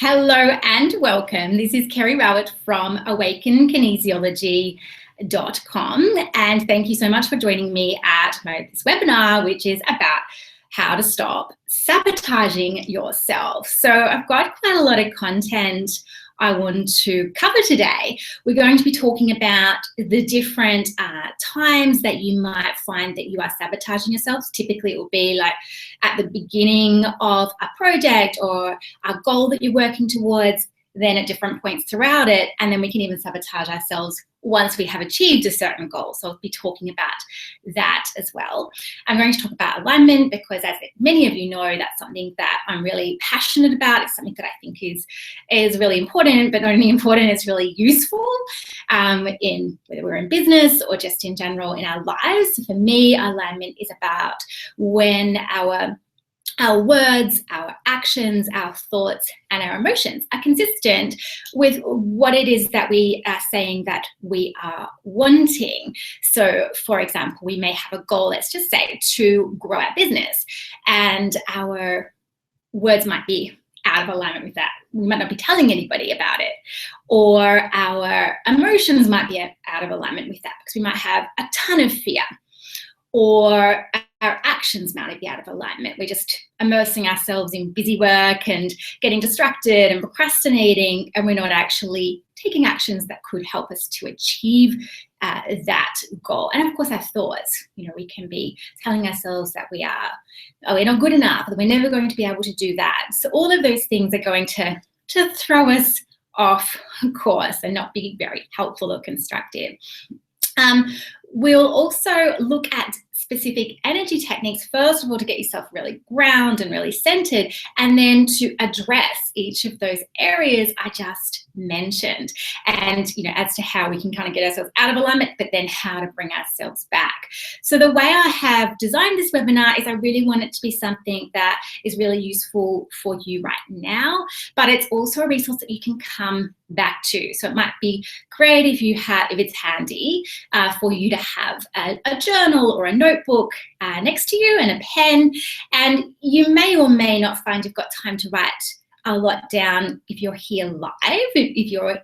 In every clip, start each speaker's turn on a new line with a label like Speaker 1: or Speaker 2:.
Speaker 1: Hello and welcome. This is Kerry Rowett from awakenkinesiology.com, and thank you so much for joining me at this webinar, which is about how to stop sabotaging yourself. So I've got quite a lot of content I want to cover today. We're going to be talking about the different times that you might find that you are sabotaging yourselves. Typically, it will be like at the beginning of a project or a goal that you're working towards, then at different points throughout it, and then we can even sabotage ourselves once we have achieved a certain goal. So I'll be talking about that as well. I'm going to talk about alignment because, as many of you know, that's something that I'm really passionate about. It's something that I think is really important, but not only important, it's really useful in whether we're in business or just in general in our lives. So for me, alignment is about when our words, our actions, our thoughts, and our emotions are consistent with what it is that we are saying that we are wanting. So, for example, we may have a goal, let's just say, to grow our business, and our words might be out of alignment with that. We might not be telling anybody about it, or our emotions might be out of alignment with that because we might have a ton of fear, or our actions might be out of alignment. We're just immersing ourselves in busy work and getting distracted and procrastinating, and we're not actually taking actions that could help us to achieve that goal. And of course, our thoughts, we can be telling ourselves that we're not good enough, that we're never going to be able to do that. So all of those things are going to throw us off course and not be very helpful or constructive. We'll also look at specific energy techniques, first of all, to get yourself really grounded and really centered, and then to address each of those areas I just mentioned, and as to how we can kind of get ourselves out of alignment, but then how to bring ourselves back. So the way I have designed this webinar is I really want it to be something that is really useful for you right now, but it's also a resource that you can come back to. So it might be great if it's handy for you to have a journal or a notebook next to you and a pen, and you may or may not find you've got time to write a lot down if you're here live. If you're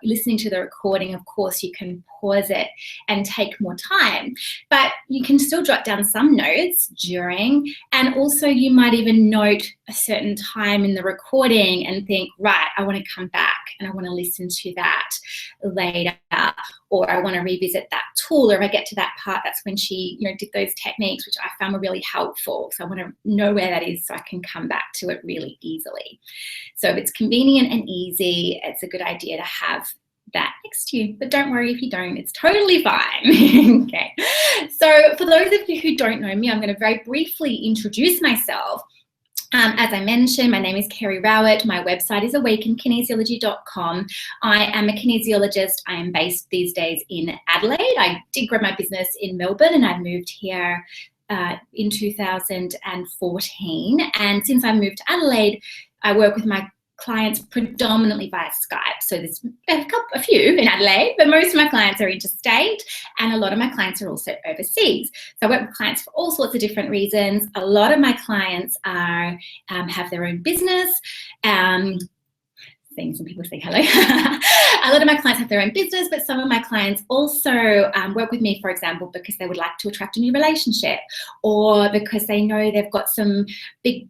Speaker 1: listening to the recording, of course, you can pause it and take more time, but you can still jot down some notes during, and also you might even note a certain time in the recording and think, right, I want to come back and I want to listen to that later, or I want to revisit that tool, or if I get to that part, that's when she did those techniques, which I found were really helpful. So I want to know where that is so I can come back to it really easily. So if it's convenient and easy, it's a good idea to have that next to you, but don't worry if you don't, it's totally fine. Okay, so for those of you who don't know me, I'm going to very briefly introduce myself. As I mentioned, my name is Kerry Rowett. My website is awakenkinesiology.com. I am a kinesiologist. I am based these days in Adelaide. I did grow my business in Melbourne, and I moved here in 2014. And since I moved to Adelaide, I work with my clients predominantly via Skype. So there's a few in Adelaide, but most of my clients are interstate, and a lot of my clients are also overseas. So I work with clients for all sorts of different reasons. A lot of my clients have their own business. Seeing some people say hello. A lot of my clients have their own business, but some of my clients also work with me, for example, because they would like to attract a new relationship, or because they know they've got some big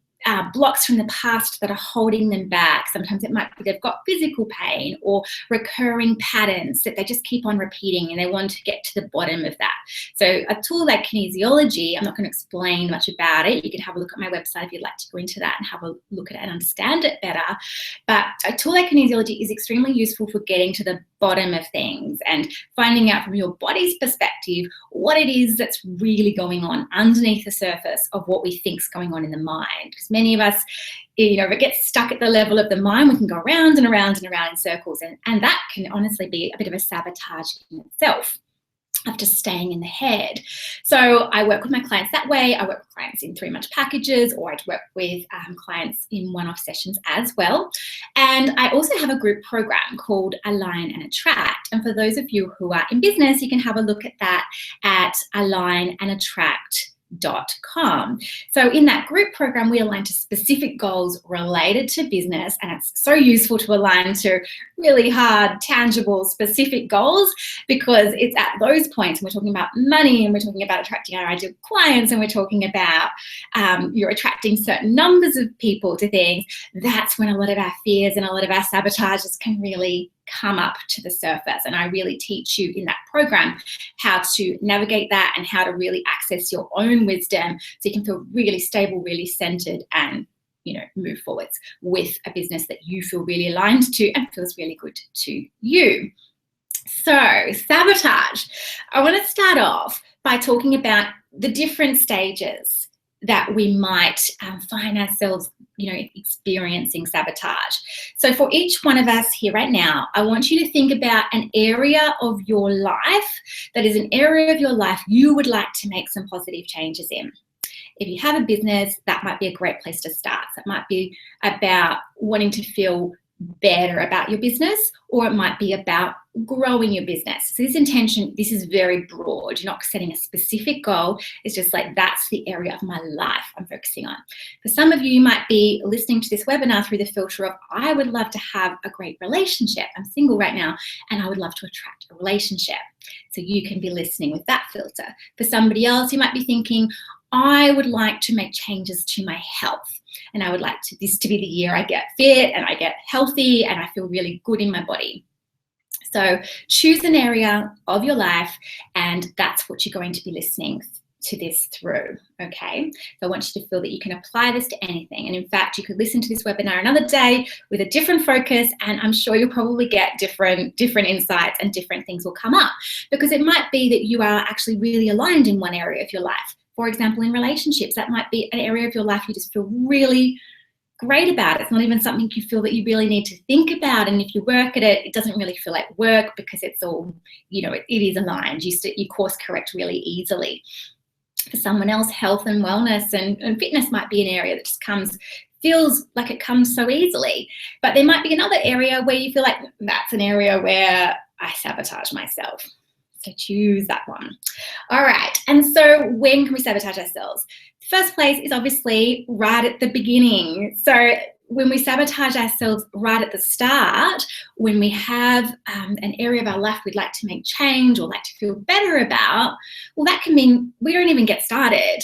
Speaker 1: blocks from the past that are holding them back. Sometimes it might be they've got physical pain or recurring patterns that they just keep on repeating, and they want to get to the bottom of that. So a tool like kinesiology, I'm not going to explain much about it. You can have a look at my website if you'd like to go into that and have a look at it and understand it better. But a tool like kinesiology is extremely useful for getting to the bottom of things and finding out from your body's perspective what it is that's really going on underneath the surface of what we think is going on in the mind. Because many of us, if it gets stuck at the level of the mind, we can go around and around and around in circles, and that can honestly be a bit of a sabotage in itself of just staying in the head. So I work with my clients that way. I work with clients in 3-month packages, or I work with clients in one-off sessions as well. And I also have a group program called Align and Attract. And for those of you who are in business, you can have a look at that at alignandattract.com. self-sabotage.com. So in that group program, we align to specific goals related to business, and it's so useful to align to really hard, tangible, specific goals, because it's at those points, and we're talking about money, and we're talking about attracting our ideal clients, and we're talking about you're attracting certain numbers of people to things. That's when a lot of our fears and a lot of our sabotages can really come up to the surface. And I really teach you in that program how to navigate that and how to really access your own wisdom so you can feel really stable, really centered, and move forwards with a business that you feel really aligned to and feels really good to you. So, sabotage. I want to start off by talking about the different stages that we might find ourselves, experiencing sabotage. So for each one of us here right now, I want you to think about an area of your life that is an area of your life you would like to make some positive changes in. If you have a business, that might be a great place to start. So it might be about wanting to feel better about your business, or it might be about growing your business. So this intention, this is very broad. You're not setting a specific goal. It's just like, that's the area of my life I'm focusing on. For some of you, you might be listening to this webinar through the filter of, I would love to have a great relationship. I'm single right now, and I would love to attract a relationship. So you can be listening with that filter. For somebody else, you might be thinking, I would like to make changes to my health. And I would like this to be the year I get fit and I get healthy and I feel really good in my body. So choose an area of your life, and that's what you're going to be listening to this through, okay? So I want you to feel that you can apply this to anything. And in fact, you could listen to this webinar another day with a different focus, and I'm sure you'll probably get different insights, and different things will come up, because it might be that you are actually really aligned in one area of your life. For example, in relationships, that might be an area of your life you just feel really great about. It's not even something you feel that you really need to think about. And if you work at it, it doesn't really feel like work, because it's all, it is aligned. You course correct really easily. For someone else, health and wellness and fitness might be an area that just feels like it comes so easily. But there might be another area where you feel like that's an area where I sabotage myself. So choose that one. All right. And so when can we sabotage ourselves? The first place is obviously right at the beginning. So when we sabotage ourselves right at the start, when we have an area of our life we'd like to make change or like to feel better about, well, that can mean we don't even get started.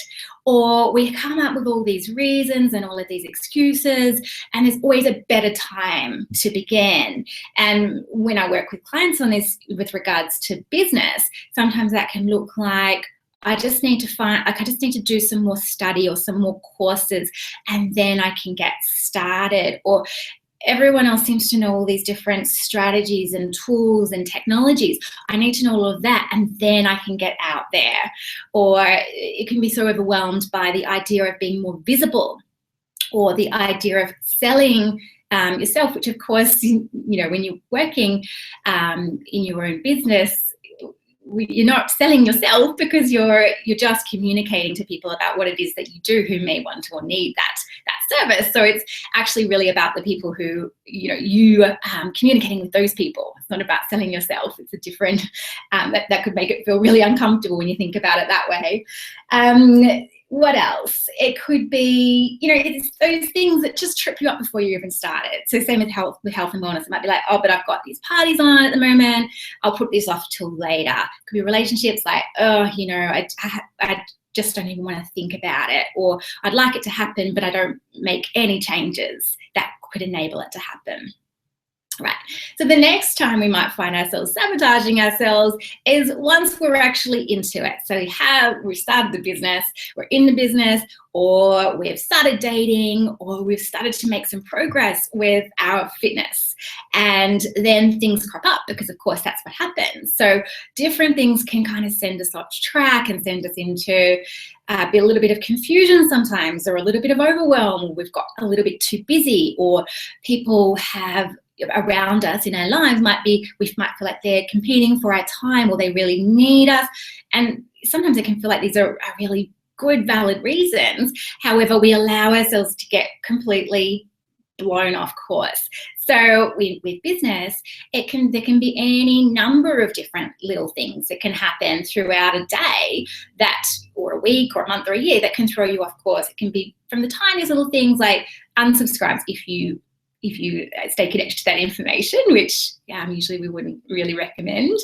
Speaker 1: Or we come up with all these reasons and all of these excuses, and there's always a better time to begin. And when I work with clients on this with regards to business, sometimes that can look like, I just need to do some more study or some more courses, and then I can get started. Or everyone else seems to know all these different strategies and tools and technologies. I need to know all of that, and then I can get out there. Or it can be so overwhelmed by the idea of being more visible, or the idea of selling yourself, which of course, when you're working in your own business, you're not selling yourself, because you're just communicating to people about what it is that you do, who may want or need that service. So it's actually really about the people who, you communicating with those people. It's not about selling yourself. It's a different, that could make it feel really uncomfortable when you think about it that way. What else? It could be, it's those things that just trip you up before you even started. So same with health and wellness. It might be like, oh, but I've got these parties on at the moment. I'll put this off till later. It could be relationships like, oh, I just don't even want to think about it. Or I'd like it to happen, but I don't make any changes that could enable it to happen. Right. So the next time we might find ourselves sabotaging ourselves is once we're actually into it. So we've started the business, we're in the business, or we've started dating, or we've started to make some progress with our fitness. And then things crop up, because of course that's what happens. So different things can kind of send us off track and send us into be a little bit of confusion sometimes, or a little bit of overwhelm, or we've got a little bit too busy, or people have around us in our lives we might feel like they're competing for our time, or they really need us. And sometimes it can feel like these are really good, valid reasons. However, we allow ourselves to get completely blown off course. So with business, there can be any number of different little things that can happen throughout a day that, or a week or a month or a year, that can throw you off course. It can be from the tiniest little things like unsubscribes if you stay connected to that information, which usually we wouldn't really recommend,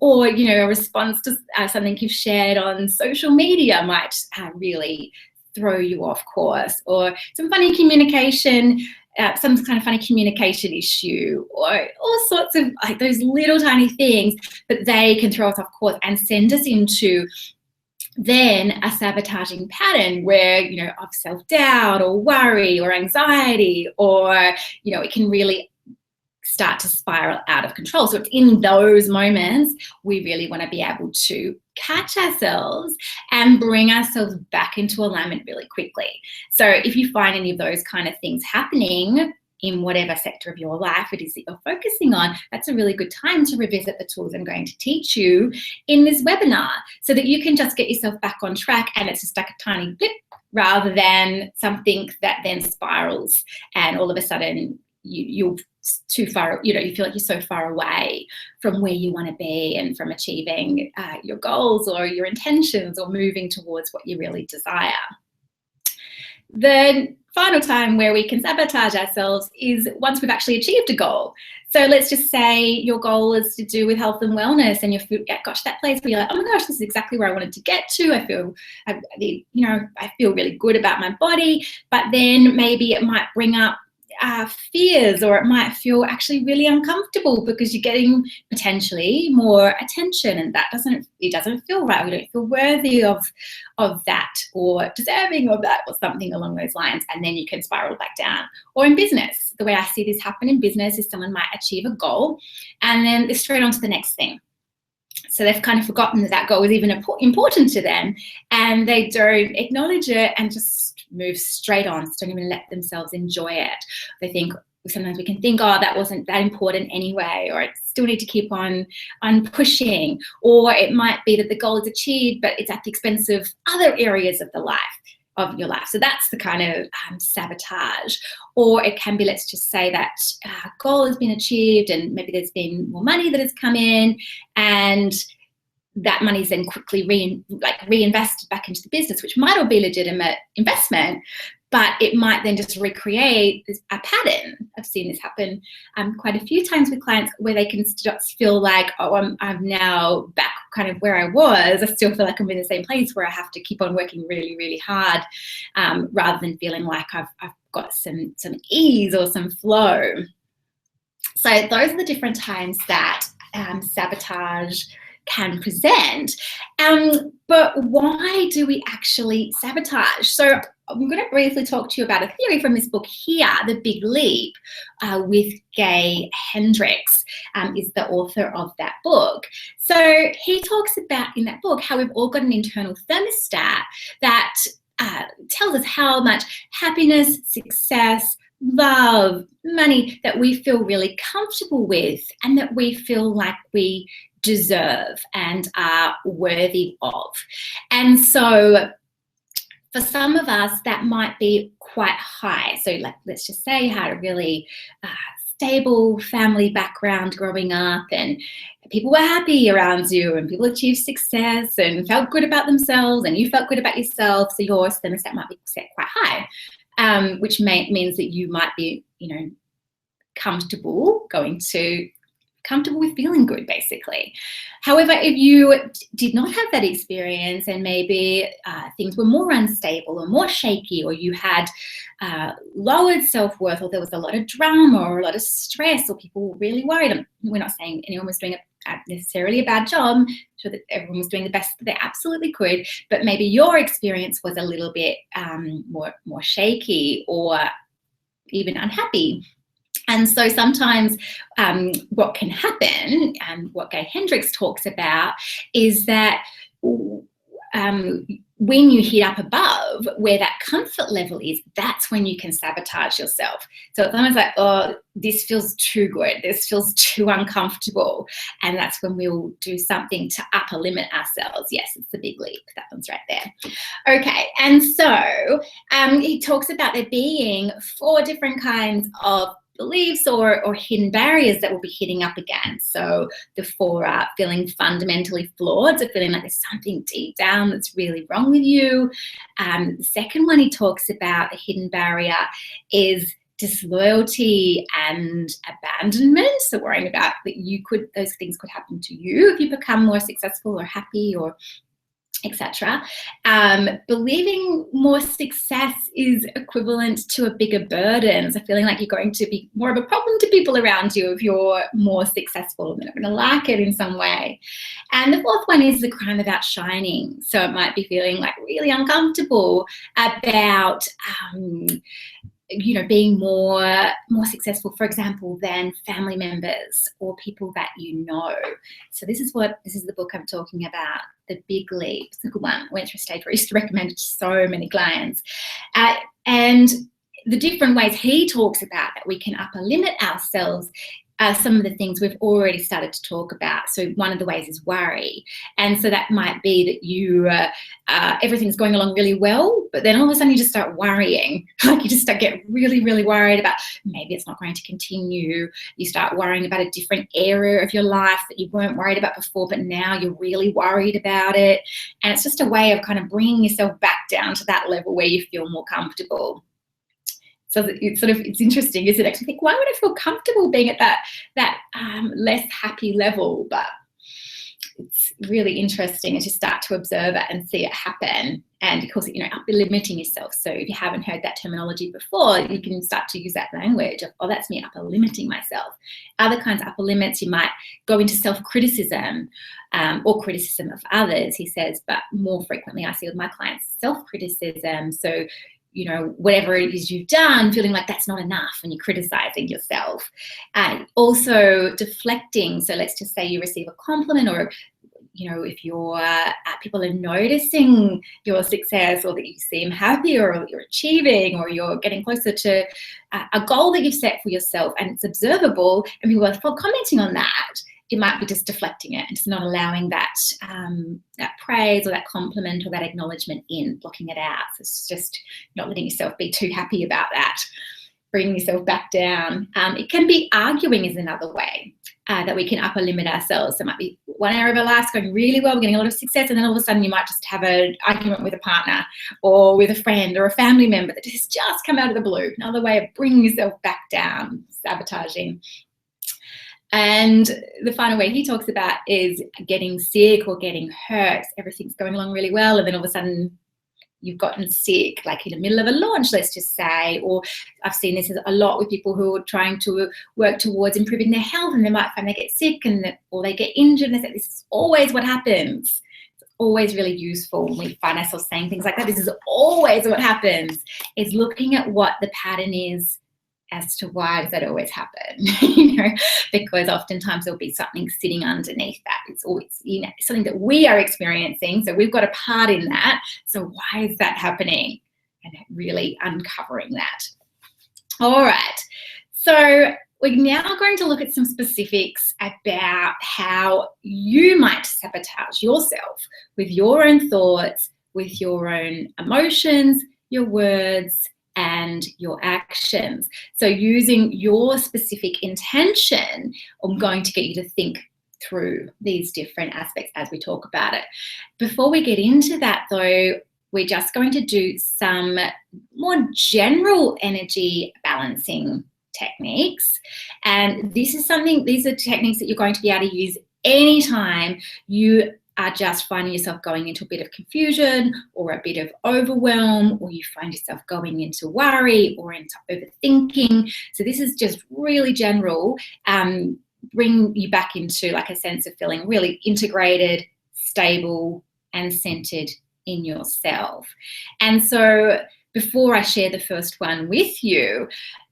Speaker 1: or a response to something you've shared on social media might really throw you off course, or some funny communication, some kind of funny communication issue, or all sorts of like those little tiny things, but they can throw us off course and send us into then a sabotaging pattern where, of self-doubt or worry or anxiety, or, it can really start to spiral out of control. So it's in those moments we really want to be able to catch ourselves and bring ourselves back into alignment really quickly. So if you find any of those kind of things happening in whatever sector of your life it is that you're focusing on, that's a really good time to revisit the tools I'm going to teach you in this webinar, so that you can just get yourself back on track and it's just like a tiny blip, rather than something that then spirals and all of a sudden you're too far, you feel like you're so far away from where you want to be and from achieving your goals or your intentions or moving towards what you really desire. The final time where we can sabotage ourselves is once we've actually achieved a goal. So let's just say your goal is to do with health and wellness, and you've got to that place where you're like, oh my gosh, this is exactly where I wanted to get to. I feel really good about my body, but then maybe it might bring up fears, or it might feel actually really uncomfortable because you're getting potentially more attention, and it doesn't feel right. We don't feel worthy of that or deserving of that or something along those lines, and then you can spiral back down. Or in business, the way I see this happen in business is someone might achieve a goal and then they're straight on to the next thing. So they've kind of forgotten that goal was even important to them, and they don't acknowledge it and just move straight on, don't even let themselves enjoy it. They think, sometimes we can think, oh, that wasn't that important anyway, or I still need to keep on pushing. Or it might be that the goal is achieved, but it's at the expense of other areas of your life. So that's the kind of sabotage. Or it can be, let's just say that goal has been achieved and maybe there's been more money that has come in, and that money is then quickly reinvested back into the business, which might all be legitimate investment, but it might then just recreate a pattern. I've seen this happen quite a few times with clients, where they can just feel like, oh, I'm now back kind of where I was. I still feel like I'm in the same place where I have to keep on working really, really hard, rather than feeling like I've got some ease or some flow. So those are the different times that sabotage can present. But why do we actually sabotage? So I'm going to briefly talk to you about a theory from this book here, The Big Leap, with Gay Hendricks, is the author of that book. So he talks about in that book how we've all got an internal thermostat that tells us how much happiness, success, love, money that we feel really comfortable with and that we feel like we deserve and are worthy of. And so for some of us, that might be quite high. So like, let's just say you had a really stable family background growing up, and people were happy around you, and people achieved success and felt good about themselves, and you felt good about yourself. So your thermostat might be set quite high, which means that you might be, comfortable with feeling good, basically. However, if you did not have that experience, and maybe things were more unstable or more shaky, or you had lowered self-worth, or there was a lot of drama or a lot of stress, or people were really worried, and we're not saying anyone was doing necessarily a bad job, so that everyone was doing the best that they absolutely could, but maybe your experience was a little bit more shaky or even unhappy. And so sometimes what can happen, and what Gay Hendricks talks about, is that when you hit up above where that comfort level is, that's when you can sabotage yourself. So it's almost like, oh, this feels too good. This feels too uncomfortable. And that's when we'll do something to upper limit ourselves. Yes, it's the big leap. That one's right there. Okay. And so he talks about there being 4 different kinds of beliefs or hidden barriers that we'll be hitting up against. So the 4 are feeling fundamentally flawed, so feeling like there's something deep down that's really wrong with you. The second one he talks about, the hidden barrier, is disloyalty and abandonment. So worrying about that those things could happen to you if you become more successful or happy or etc. Believing more success is equivalent to a bigger burden. So feeling like you're going to be more of a problem to people around you if you're more successful. They're not going to like it in some way. And the 4th one is the crime of outshining. So it might be feeling like really uncomfortable about being more successful, for example, than family members or people that you know. So this is the book I'm talking about, The Big Leap. It's a good one. I went through a stage where I used to recommend it to so many clients. And the different ways he talks about that we can upper limit ourselves are some of the things we've already started to talk about. So one of the ways is worry. And so that might be that you, everything's going along really well, but then all of a sudden you just start worrying. Like you just start getting really, really worried about maybe it's not going to continue. You start worrying about a different area of your life that you weren't worried about before, but now you're really worried about it. And it's just a way of kind of bringing yourself back down to that level where you feel more comfortable. So it's interesting, isn't it? I think, why would I feel comfortable being at that less happy level? But it's really interesting as you start to observe it and see it happen. And of course, upper limiting yourself. So if you haven't heard that terminology before, you can start to use that language of, oh, that's me upper limiting myself. Other kinds of upper limits, you might go into self-criticism or criticism of others, he says, but more frequently I see with my clients self-criticism. So whatever it is you've done, feeling like that's not enough and you're criticizing yourself. And also deflecting. So let's just say you receive a compliment, or if people are noticing your success, or that you seem happy, or you're achieving, or you're getting closer to a goal that you've set for yourself and it's observable and people are commenting on that, it might be just deflecting it and just not allowing that praise or that compliment or that acknowledgement in, blocking it out. So it's just not letting yourself be too happy about that, bringing yourself back down. It can be arguing is another way that we can upper limit ourselves. So it might be one area of our life going really well, we're getting a lot of success, and then all of a sudden you might just have an argument with a partner or with a friend or a family member that has just come out of the blue. Another way of bringing yourself back down, sabotaging. And the final way he talks about is getting sick or getting hurt. Everything's going along really well, and then all of a sudden you've gotten sick, like in the middle of a launch, let's just say. Or I've seen this a lot with people who are trying to work towards improving their health, and they might find they get sick or they get injured, and they say, this is always what happens. It's always really useful when we find ourselves saying things like that. This is always what happens. Is looking at what the pattern is as to why does that always happen, because oftentimes there'll be something sitting underneath that. It's always something that we are experiencing, so we've got a part in that. So why is that happening? And really uncovering that. All right, so we're now going to look at some specifics about how you might sabotage yourself with your own thoughts, with your own emotions, your words, and your actions. So using your specific intention, I'm going to get you to think through these different aspects as we talk about it. Before we get into that though, we're just going to do some more general energy balancing techniques. And these are techniques that you're going to be able to use anytime you are just finding yourself going into a bit of confusion or a bit of overwhelm, or you find yourself going into worry or into overthinking. So this is just really general, bring you back into like a sense of feeling really integrated, stable, and centered in yourself. And so before I share the first one with you,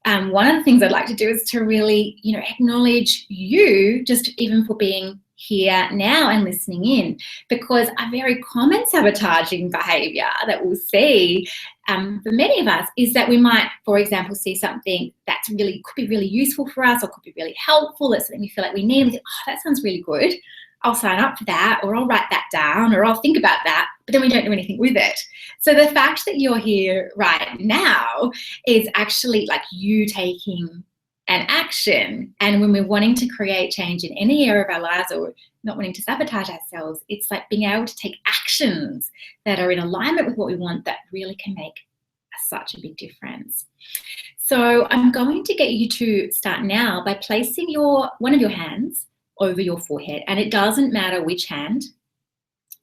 Speaker 1: one of the things I'd like to do is to really, acknowledge you just even for being here now and listening in, because a very common sabotaging behavior that we'll see for many of us is that we might, for example, see something that's could be really useful for us or could be really helpful. It's something we feel like we need. We think, oh, that sounds really good. I'll sign up for that, or I'll write that down, or I'll think about that, but then we don't do anything with it. So the fact that you're here right now is actually like you taking an action. And when we're wanting to create change in any area of our lives or not wanting to sabotage ourselves, it's like being able to take actions that are in alignment with what we want that really can make such a big difference. So I'm going to get you to start now by placing one of your hands over your forehead, and it doesn't matter which hand.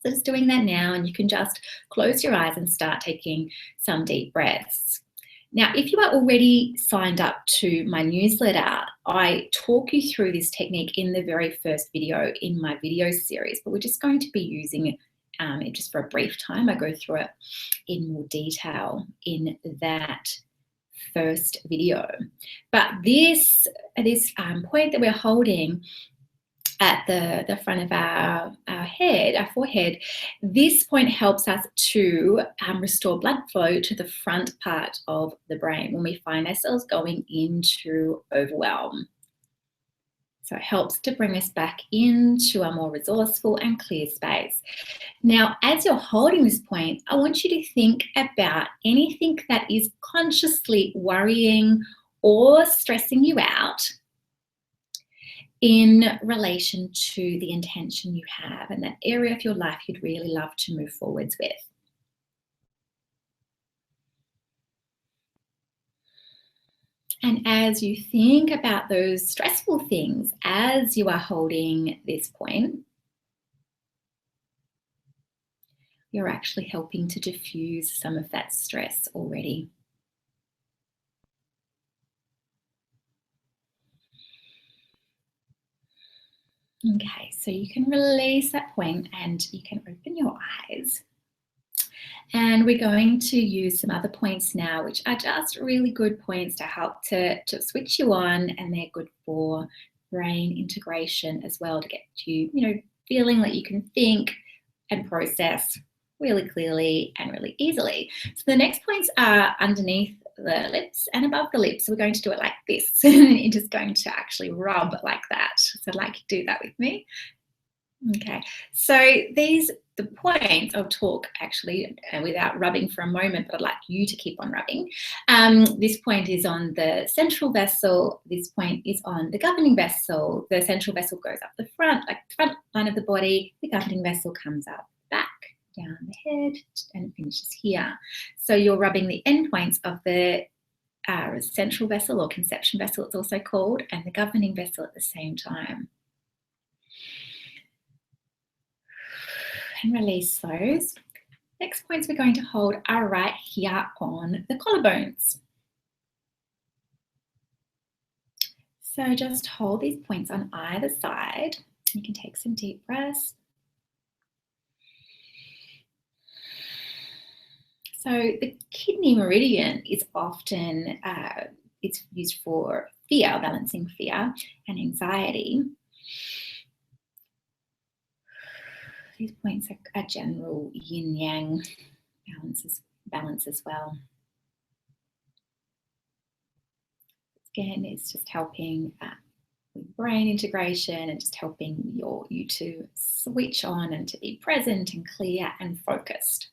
Speaker 1: So just doing that now, and you can just close your eyes and start taking some deep breaths. Now, if you are already signed up to my newsletter, I talk you through this technique in the very first video in my video series, but we're just going to be using it just for a brief time. I go through it in more detail in that first video. But this point that we're holding at the front of our forehead, this point helps us to restore blood flow to the front part of the brain when we find ourselves going into overwhelm. So it helps to bring us back into a more resourceful and clear space. Now, as you're holding this point, I want you to think about anything that is consciously worrying or stressing you out in relation to the intention you have and that area of your life you'd really love to move forwards with. And as you think about those stressful things as you are holding this point, you're actually helping to diffuse some of that stress already. Okay, so you can release that point and you can open your eyes. And we're going to use some other points now, which are just really good points to help to switch you on, and they're good for brain integration as well, to get you, feeling like you can think and process really clearly and really easily. So the next points are underneath the lips and above the lips. So we're going to do it like this. And you're just going to actually rub like that. So I'd like you to do that with me. Okay, so the points I'll talk actually without rubbing for a moment, but I'd like you to keep on rubbing. This point is on the central vessel. This point is on the governing vessel. The central vessel goes up the front, like the front line of the body. The governing vessel comes up back, down the head, and finishes here. So you're rubbing the end points of the central vessel, or conception vessel it's also called, and the governing vessel at the same time. And release those. Next points we're going to hold are right here on the collarbones. So just hold these points on either side. You can take some deep breaths. So the kidney meridian is often it's used for fear, balancing fear and anxiety. These points are general yin-yang balance as well. Again, it's just helping with brain integration and just helping you to switch on and to be present and clear and focused.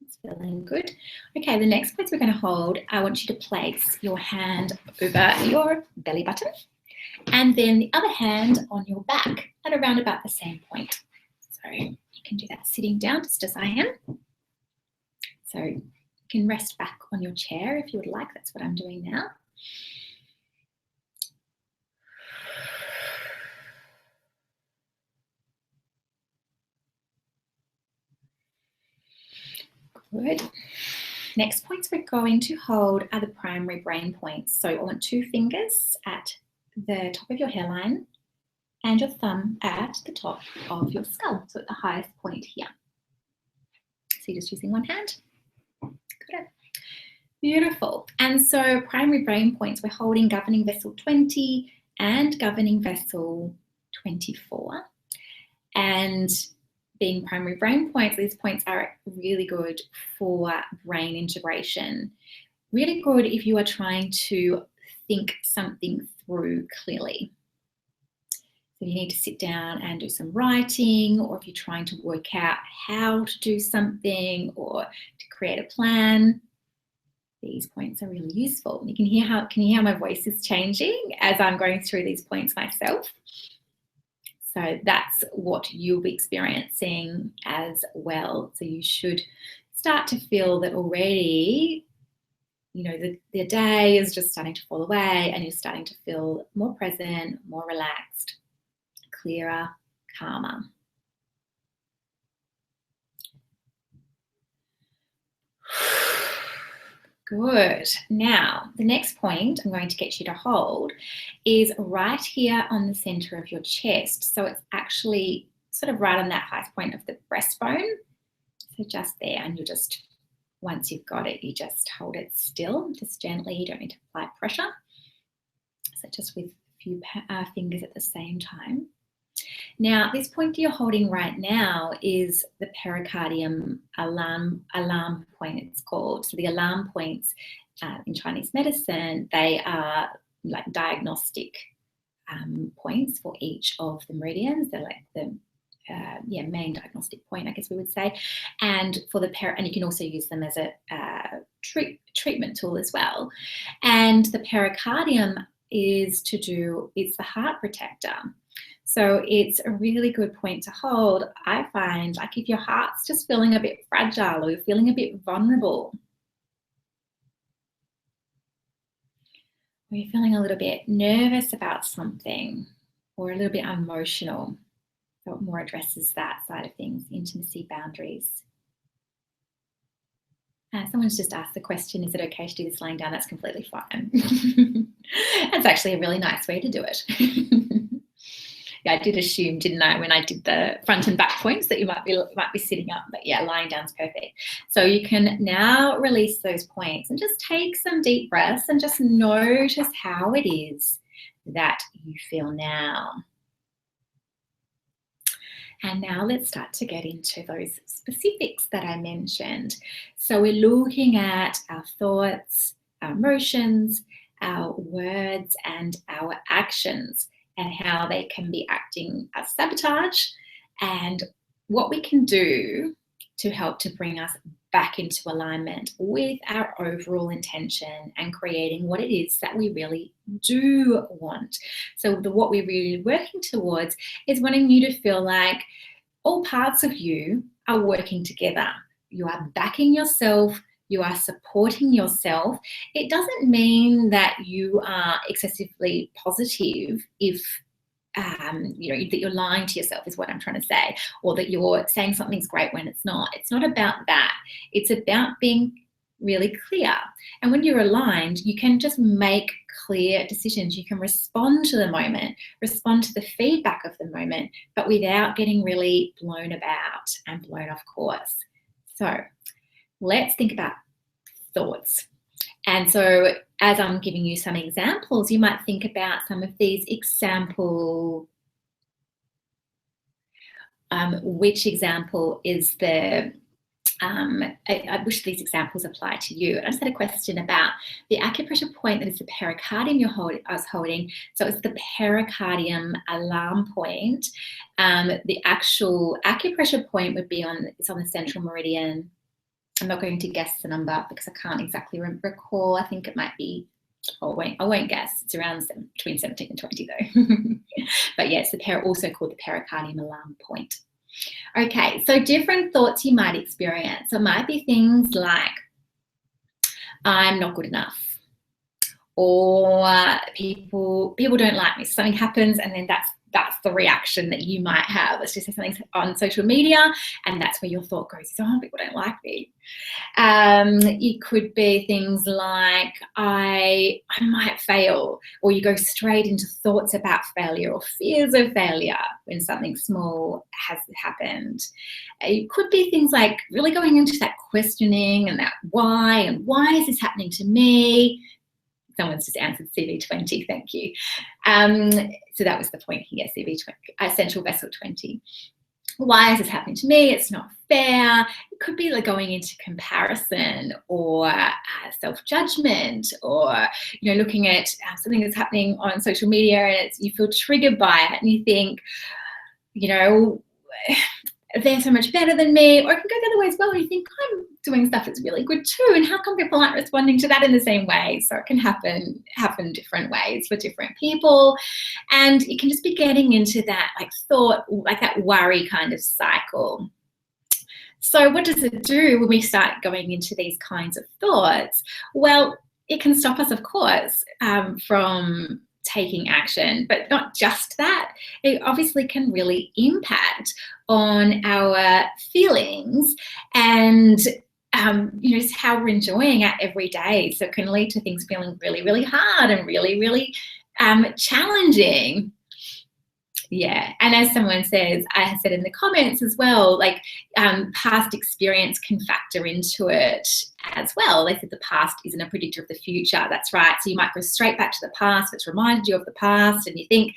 Speaker 1: It's feeling good. Okay, the next place we're going to hold, I want you to place your hand over your belly button, and then the other hand on your back at around about the same point. So you can do that sitting down just as I am. So you can rest back on your chair if you would like. That's what I'm doing now. Good. Next points we're going to hold are the primary brain points. So I want 2 fingers at the top of your hairline and your thumb at the top of your skull, so at the highest point here. So you're just using one hand. Got it. Beautiful. And so primary brain points, we're holding governing vessel 20 and governing vessel 24. And being primary brain points, these points are really good for brain integration. Really good if you are trying to think something through clearly. So you need to sit down and do some writing, or if you're trying to work out how to do something or to create a plan, these points are really useful. You can hear how my voice is changing as I'm going through these points myself. So that's what you'll be experiencing as well. So you should start to feel that already, you know, the day is just starting to fall away and you're starting to feel more present, more relaxed, clearer, calmer. Good. Now, the next point I'm going to get you to hold is right here on the center of your chest. So it's actually sort of right on that highest point of the breastbone. So just there, and you just, once you've got it, you just hold it still, just gently. You don't need to apply pressure. So just with a few fingers at the same time. Now, this point you're holding right now is the pericardium alarm point, it's called. So the alarm points in Chinese medicine, they are like diagnostic points for each of the meridians. They're like the main diagnostic point, I guess we would say. And for the and you can also use them as a treatment tool as well. And the pericardium it's the heart protector. So it's a really good point to hold. I find, like, if your heart's just feeling a bit fragile or you're feeling a bit vulnerable, or you're feeling a little bit nervous about something or a little bit emotional, so it more addresses that side of things, intimacy, boundaries. Someone's just asked the question, is it okay to do this lying down? That's completely fine. That's actually a really nice way to do it. Yeah, I did assume, didn't I, when I did the front and back points, that you might be sitting up, but yeah, lying down's perfect. So you can now release those points and just take some deep breaths and just notice how it is that you feel now. And now let's start to get into those specifics that I mentioned. So we're looking at our thoughts, our emotions, our words, and our actions, and how they can be acting as sabotage, and what we can do to help to bring us back into alignment with our overall intention and creating what it is that we really do want. So what we're really working towards is wanting you to feel like all parts of you are working together. You are backing yourself, you are supporting yourself. It doesn't mean that you are excessively positive if that you're lying to yourself, is what I'm trying to say, or that you're saying something's great when it's not. It's not about that. It's about being really clear. And when you're aligned, you can just make clear decisions. You can respond to the moment, respond to the feedback of the moment, but without getting really blown about and blown off course. So let's think about thoughts. And so as I'm giving you some examples, you might think about some of these examples. Which example is the, I wish these examples apply to you. I just had a question about the acupressure point that is the pericardium I was holding. So it's the pericardium alarm point. The actual acupressure point would be it's on the central meridian. I'm not going to guess the number because I can't exactly recall. I think it might be, I won't guess. It's around between 17 and 20 though. But yes, also called the pericardium alarm point. Okay, so different thoughts you might experience. So it might be things like, I'm not good enough, or people don't like me. Something happens and then that's the reaction that you might have. Let's just say something on social media, and that's where your thought goes, oh, people don't like me. It could be things like, I might fail, or you go straight into thoughts about failure or fears of failure when something small has happened. It could be things like really going into that questioning and that why is this happening to me? Someone's just answered CV20, thank you. So that was the point here, CV20, Central Vessel 20. Why is this happening to me? It's not fair. It could be like going into comparison or self-judgment, or looking at something that's happening on social media and you feel triggered by it and you think, they're so much better than me. Or it can go the other way as well. You think, I'm doing stuff that's really good too, and how come people aren't responding to that in the same way? So it can happen different ways for different people, and it can just be getting into that thought, that worry kind of cycle. So what does it do when we start going into these kinds of thoughts? Well, it can stop us, of course, from taking action, but not just that. It obviously can really impact on our feelings and just how we're enjoying our every day. So it can lead to things feeling really, really hard and really, really challenging. Yeah, and as someone says, I said in the comments as well, past experience can factor into it as well. They said the past isn't a predictor of the future. That's right. So you might go straight back to the past. It's reminded you of the past, and you think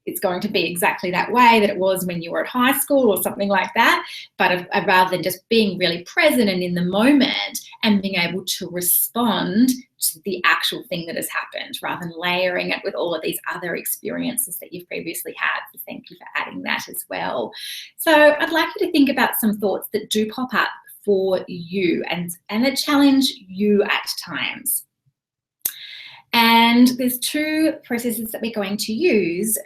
Speaker 1: it's going to be exactly that way that it was when you were at high school or something like that. But rather than just being really present and in the moment and being able to respond to the actual thing that has happened, rather than layering it with all of these other experiences that you've previously had. So thank you for adding that as well. So I'd like you to think about some thoughts that do pop up for you and that challenge you at times. And there's two processes that we're going to use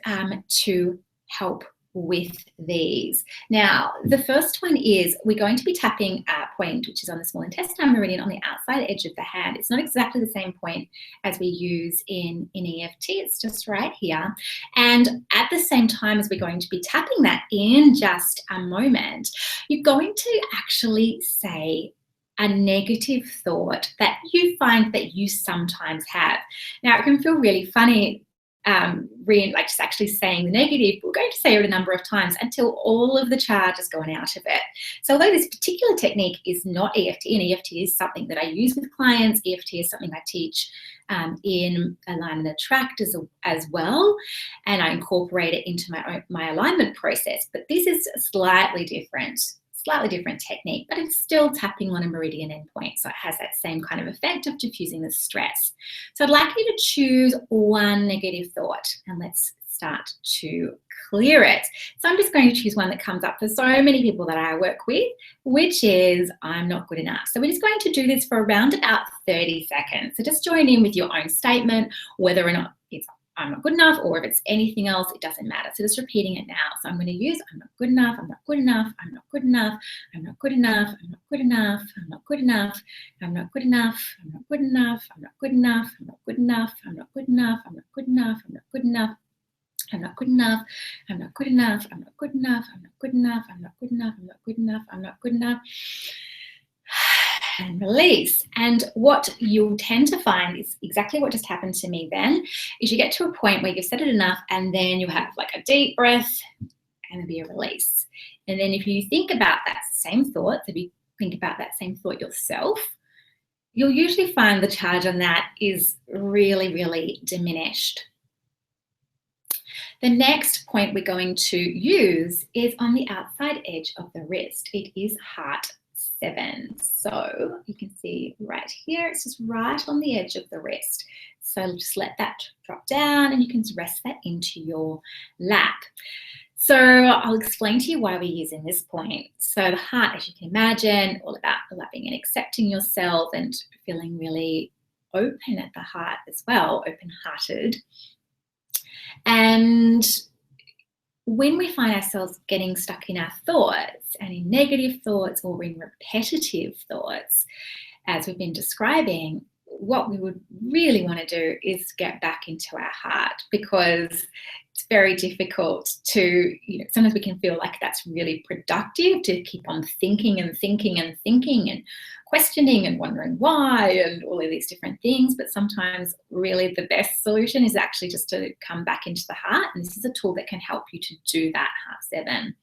Speaker 1: to help with these. Now, the first one is we're going to be tapping a point which is on the small intestine meridian on the outside edge of the hand. It's not exactly the same point as we use in EFT, it's just right here. And at the same time as we're going to be tapping that in just a moment, you're going to actually say a negative thought that you find that you sometimes have. Now, it can feel really funny just actually saying the negative. We're going to say it a number of times until all of the charge has gone out of it. So although this particular technique is not EFT, and EFT is something that I use with clients, EFT is something I teach in Align and Attract as well, and I incorporate it into my alignment process. But this is slightly different technique, but it's still tapping on a meridian endpoint. So it has that same kind of effect of diffusing the stress. So I'd like you to choose one negative thought and let's start to clear it. So I'm just going to choose one that comes up for so many people that I work with, which is I'm not good enough. So we're just going to do this for around about 30 seconds. So just join in with your own statement, whether or not it's I'm not good enough, or if it's anything else, it doesn't matter. So just repeating it now. So I'm going to use I'm not good enough, I'm not good enough, I'm not good enough, I'm not good enough, I'm not good enough, I'm not good enough, I'm not good enough, I'm not good enough, I'm not good enough, I'm not good enough, I'm not good enough, I'm not good enough, I'm not good enough, I'm not good enough, I'm not good enough, I'm not good enough, I'm not good enough, I'm not good enough, I'm not good enough, I'm not good enough. And release. And what you'll tend to find is exactly what just happened to me then, is you get to a point where you've said it enough and then you have like a deep breath and there'll be a release. And then if you think about that same thought, if you think about that same thought yourself, you'll usually find the charge on that is really, really diminished. The next point we're going to use is on the outside edge of the wrist. It is heart 7. So you can see right here, it's just right on the edge of the wrist. So just let that drop down and you can rest that into your lap. So I'll explain to you why we're using this point. So the heart, as you can imagine, all about loving and accepting yourself and feeling really open at the heart as well, open-hearted. And when we find ourselves getting stuck in our thoughts and in negative thoughts or in repetitive thoughts, as we've been describing, what we would really want to do is get back into our heart, because it's very difficult to, sometimes we can feel like that's really productive to keep on thinking and thinking and thinking and questioning and wondering why and all of these different things. But sometimes really the best solution is actually just to come back into the heart. And this is a tool that can help you to do that, Heart 7.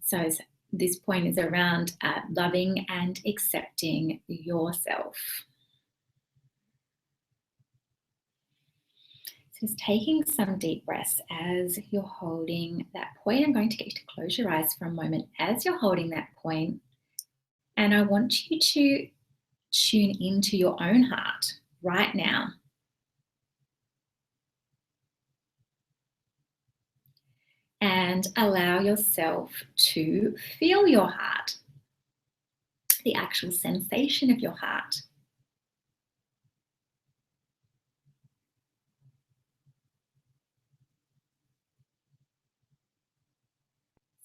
Speaker 1: So this point is around loving and accepting yourself. So just taking some deep breaths as you're holding that point. I'm going to get you to close your eyes for a moment as you're holding that point. And I want you to tune into your own heart right now. And allow yourself to feel your heart, the actual sensation of your heart.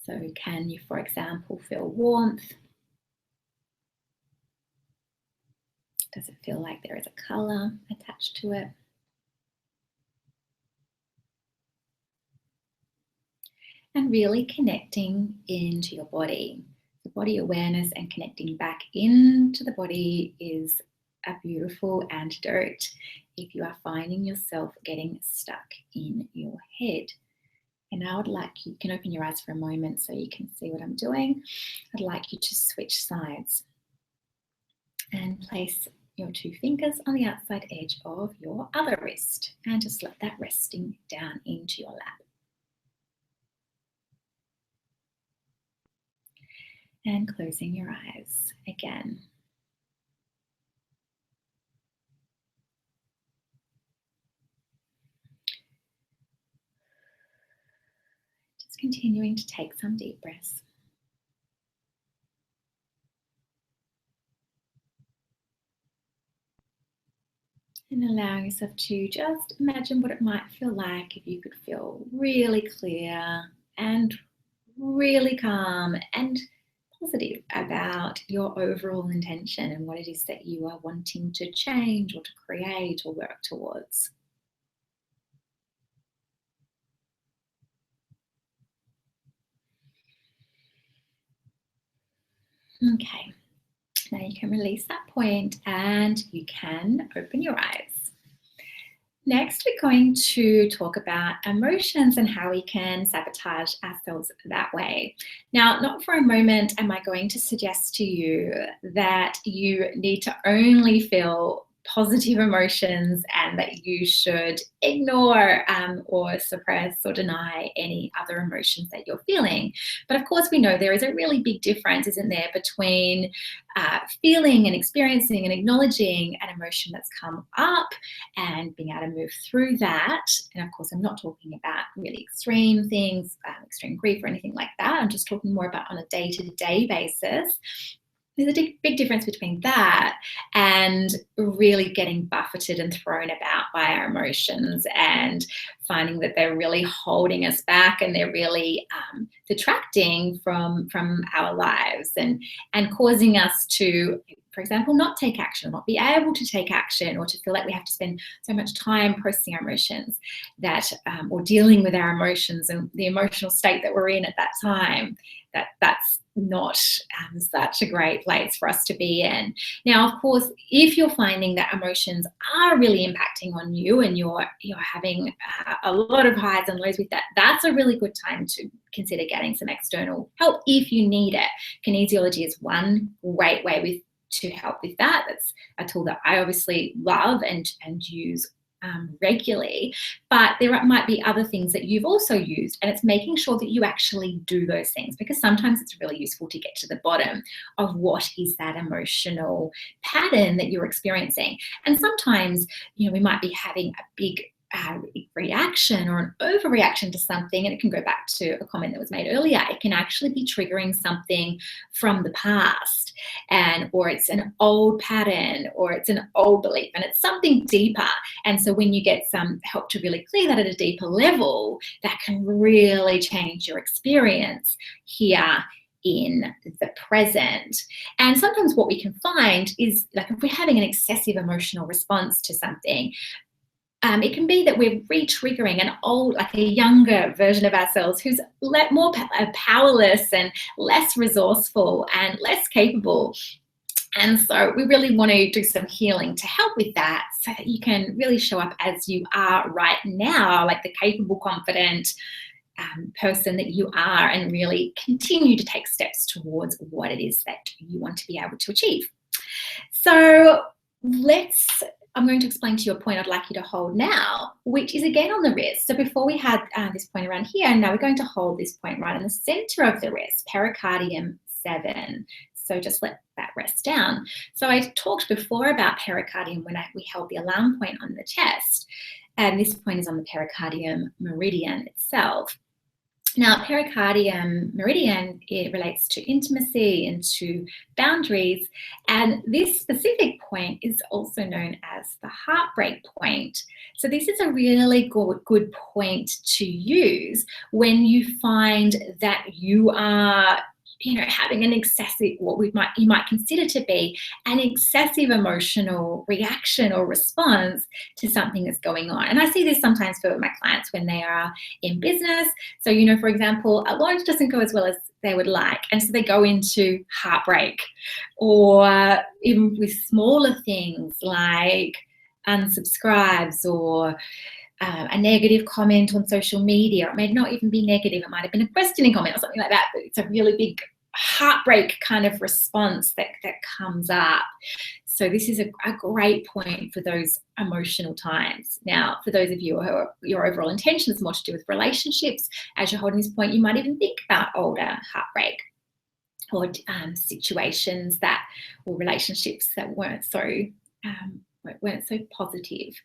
Speaker 1: So can you, for example, feel warmth? Does it feel like there is a color attached to it? And really connecting into your body. The body awareness and connecting back into the body is a beautiful antidote if you are finding yourself getting stuck in your head. And I would like you can open your eyes for a moment so you can see what I'm doing. I'd like you to switch sides and place your 2 fingers on the outside edge of your other wrist and just let that resting down into your lap. And closing your eyes again. Just continuing to take some deep breaths. And allowing yourself to just imagine what it might feel like if you could feel really clear and really calm and positive about your overall intention and what it is that you are wanting to change or to create or work towards. Okay, now you can release that point and you can open your eyes. Next, we're going to talk about emotions and how we can sabotage ourselves that way. Now, not for a moment am I going to suggest to you that you need to only feel positive emotions and that you should ignore or suppress or deny any other emotions that you're feeling. But of course, we know there is a really big difference, isn't there, between feeling and experiencing and acknowledging an emotion that's come up and being able to move through that. And of course, I'm not talking about really extreme things, extreme grief or anything like that. I'm just talking more about on a day-to-day basis. There's a big difference between that and really getting buffeted and thrown about by our emotions and finding that they're really holding us back and they're really detracting from our lives and causing us to, for example, not take action, not be able to take action, or to feel like we have to spend so much time processing our emotions that or dealing with our emotions and the emotional state that we're in at that time. That's not such a great place for us to be in. Now, of course, if you're finding that emotions are really impacting on you and you're having a lot of highs and lows with that, that's a really good time to consider getting some external help if you need it. Kinesiology is one great way to help with that. That's a tool that I obviously love and use regularly, but there might be other things that you've also used, and it's making sure that you actually do those things, because sometimes it's really useful to get to the bottom of what is that emotional pattern that you're experiencing. And sometimes, we might be having a big reaction or an overreaction to something, and it can go back to a comment that was made earlier. It can actually be triggering something from the past, or it's an old pattern, or it's an old belief, and it's something deeper. And so when you get some help to really clear that at a deeper level, that can really change your experience here in the present. And sometimes what we can find is, like, if we're having an excessive emotional response to something, it can be that we're re-triggering an old, like a younger version of ourselves who's more powerless and less resourceful and less capable. And so we really want to do some healing to help with that, so that you can really show up as you are right now, like the capable, confident person that you are, and really continue to take steps towards what it is that you want to be able to achieve. So I'm going to explain to you a point I'd like you to hold now, which is again on the wrist. So before we had this point around here, and now we're going to hold this point right in the center of the wrist, pericardium 7. So just let that rest down. So I talked before about pericardium when we held the alarm point on the chest, and this point is on the pericardium meridian itself. Now, pericardium meridian, it relates to intimacy and to boundaries, and this specific point is also known as the heartbreak point. So this is a really good point to use when you find that you are having an excessive, you might consider to be an excessive emotional reaction or response to something that's going on. And I see this sometimes for my clients when they are in business. So, for example, a launch doesn't go as well as they would like, and so they go into heartbreak, or even with smaller things like unsubscribes or a negative comment on social media. It may not even be negative. It might have been a questioning comment or something like that, but it's a really big heartbreak kind of response that comes up. So this is a great point for those emotional times. Now, for those of you who your overall intention is more to do with relationships, as you're holding this point, you might even think about older heartbreak, or situations or relationships that weren't so positive,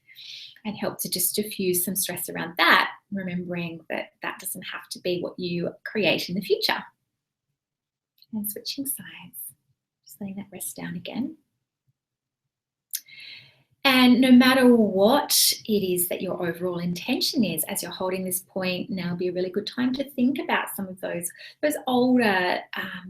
Speaker 1: and help to just diffuse some stress around that, remembering that that doesn't have to be what you create in the future. And switching sides, just letting that rest down again. And no matter what it is that your overall intention is, as you're holding this point, now would be a really good time to think about some of those older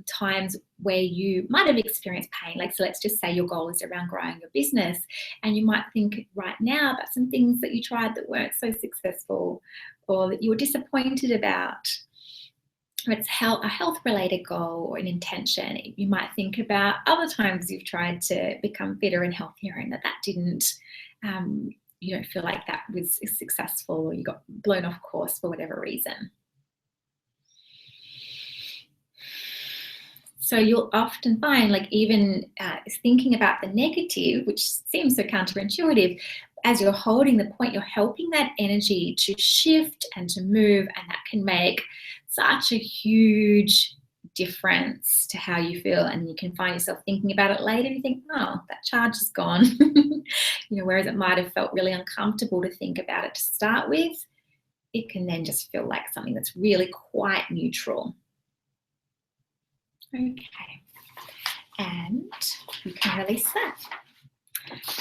Speaker 1: times where you might have experienced pain. Like, so let's just say your goal is around growing your business, and you might think right now about some things that you tried that weren't so successful, or that you were disappointed about. It's a health-related goal or an intention. You might think about other times you've tried to become fitter and healthier, and that didn't, you don't feel like that was successful, or you got blown off course for whatever reason. So you'll often find, like, even thinking about the negative, which seems so counterintuitive, as you're holding the point, you're helping that energy to shift and to move, and that can make such a huge difference to how you feel. And you can find yourself thinking about it later, and you think, oh, that charge is gone. Whereas it might have felt really uncomfortable to think about it to start with, it can then just feel like something that's really quite neutral. Okay, and you can release that.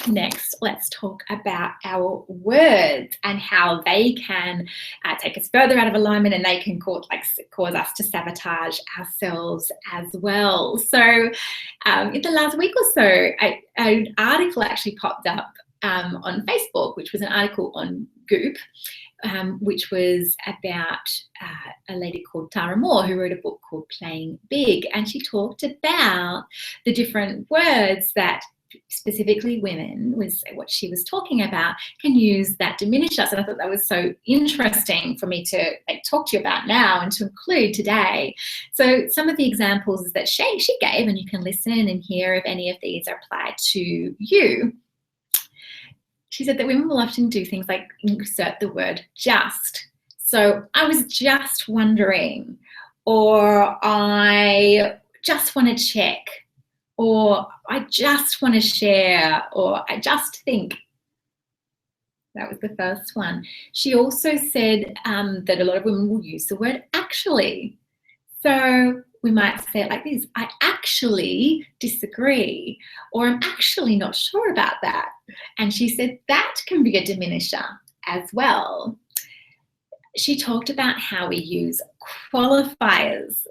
Speaker 1: Next, let's talk about our words and how they can take us further out of alignment, and they can cause us to sabotage ourselves as well. So in the last week or so, an article actually popped up on Facebook, which was an article on Goop, which was about a lady called Tara Moore, who wrote a book called Playing Big, and she talked about the different words that specifically women, was what she was talking about, can use that diminish us. And I thought that was so interesting for me to talk to you about now and to include today. So some of the examples that she gave, and you can listen and hear if any of these are applied to you. She said that women will often do things like insert the word just. So I was just wondering, or I just want to check, or I just want to share, or I just think. That was the first one. She also said that a lot of women will use the word actually. So we might say it like this: I actually disagree, or I'm actually not sure about that. And she said that can be a diminisher as well. She talked about how we use qualifiers,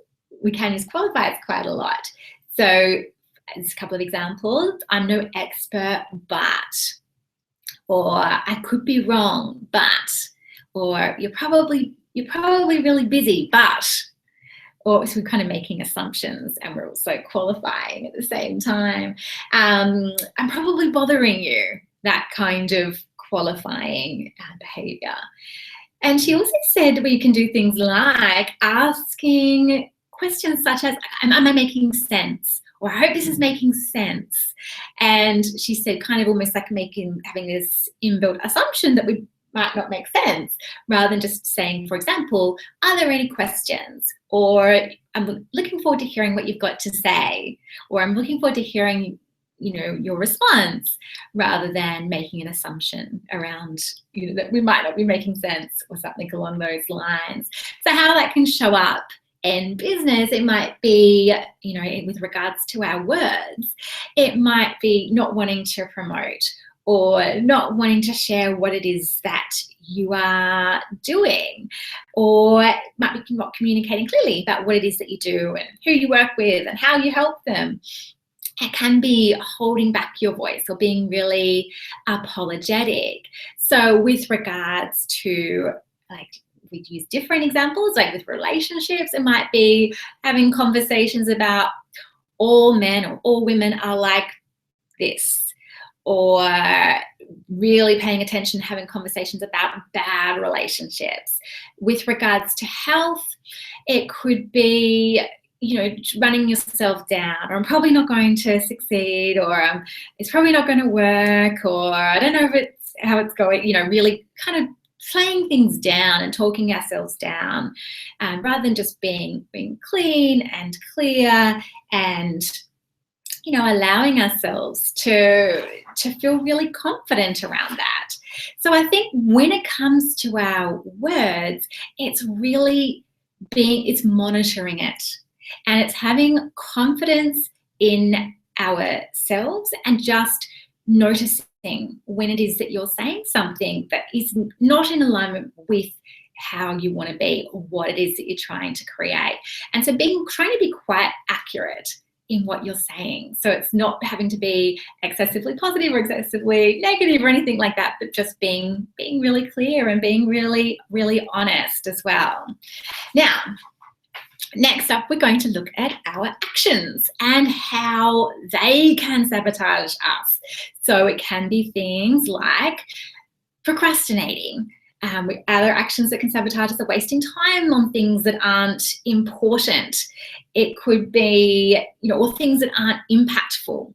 Speaker 1: we can use qualifiers quite a lot. So there's a couple of examples. I'm no expert, but, or I could be wrong, but, or you're probably really busy, but, or so we're kind of making assumptions and we're also qualifying at the same time. I'm probably bothering you, that kind of qualifying behavior. And she also said we can do things like asking questions such as, am I making sense? Or I hope this is making sense. And she said kind of almost like having this inbuilt assumption that we might not make sense, rather than just saying, for example, are there any questions? Or I'm looking forward to hearing what you've got to say, or I'm looking forward to hearing, your response, rather than making an assumption around, that we might not be making sense or something along those lines. So how that can show up in business, it might be, with regards to our words, it might be not wanting to promote or not wanting to share what it is that you are doing, or it might be not communicating clearly about what it is that you do and who you work with and how you help them. It can be holding back your voice or being really apologetic. So with regards to, like, we use different examples, like with relationships, it might be having conversations about all men or all women are like this, or really paying attention, having conversations about bad relationships. With regards to health, it could be, running yourself down, or I'm probably not going to succeed, or it's probably not going to work, or I don't know how it's going, really kind of playing things down and talking ourselves down, rather than just being clean and clear and, allowing ourselves to feel really confident around that. So I think when it comes to our words, it's really it's monitoring it. And it's having confidence in ourselves and just noticing when it is that you're saying something that is not in alignment with how you want to be or what it is that you're trying to create. And so trying to be quite accurate in what you're saying. So it's not having to be excessively positive or excessively negative or anything like that, but just being really clear and being really, really honest as well. Now, next up, we're going to look at our actions and how they can sabotage us. So it can be things like procrastinating. Other actions that can sabotage us are wasting time on things that aren't important. It could be, or things that aren't impactful.